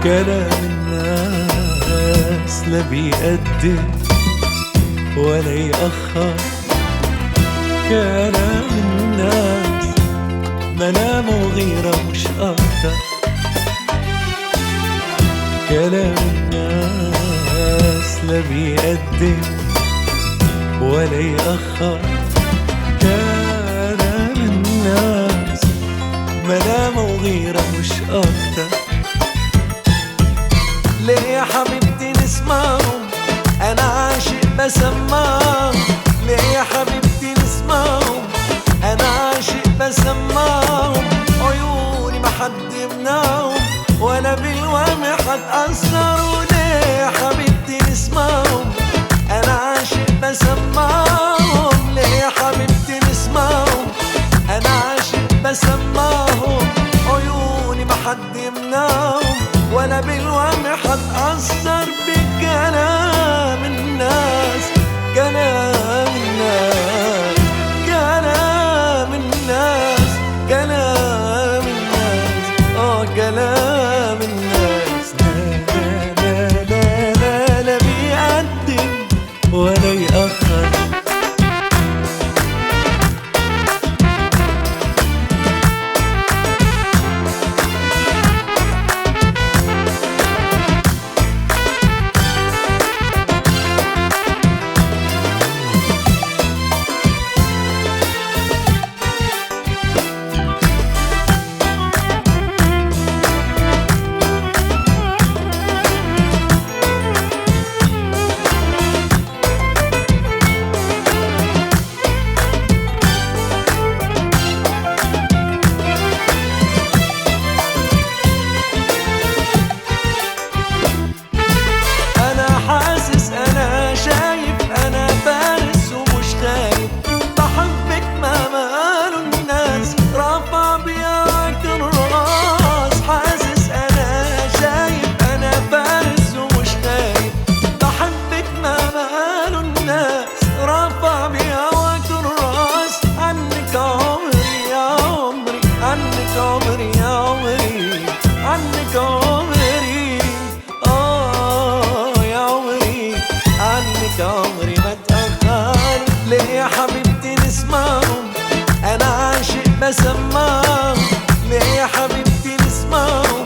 كلام الناس لا بيقدم ولا يأخر. كلام الناس منام وغيرة مش أكتر. كلام الناس لا بيقدم ولا يأخر. كلام الناس منام وغيرة مش أكتر. ليه يا حبيبتي نسمعهم؟ أنا عاشق بسمعهم. ليه يا حبيبتي نسمعهم؟ أنا عاشق بسمعهم. عيوني ما حد يمنعهم ولا بالوهم حد أثروا. ليه يا حبيبتي نسمعهم؟ أنا عاشق بسمعهم. ليه يا حبيبتي نسمعهم؟ أنا عاشق بسمعهم. عيوني ما حد يمنعهم ولا بالوهم حد أثر بكلام الناس. كلام الناس كلام الناس كلام الناس كلام الناس. لا لا لا لا لا بيقدم ولا يأخر. عمري يا عمري عنك عمري يا عمري عنك عمري ما اتأخر. ليه يا حبيبتي نسمعهم؟ أنا عاشق بسمعهم. ليه يا حبيبتي نسمعهم؟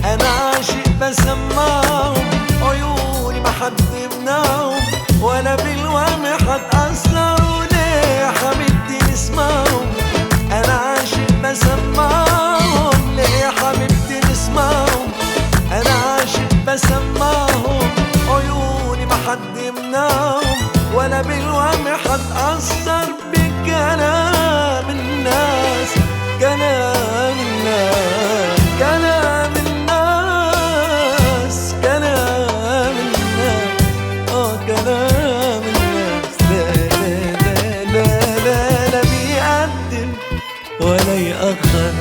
أنا عاشق بسمعهم. عيوني ما حد يمنعهم ولا بالوهم حد أثروا. ليه يا حبيبتي نسمعهم؟ أنا عاشق بسمعهم. ليه يا حبيبتي نسمعهم؟ أنا عاشق بسمعهم. عيوني ما حد يمنعهم ولا بالوهم حد أثر بكلام الناس. كلام الناس كلام الناس كلام الناس كلام الناس. لا لا لا لا لا لا بيقدم ولا يأخر.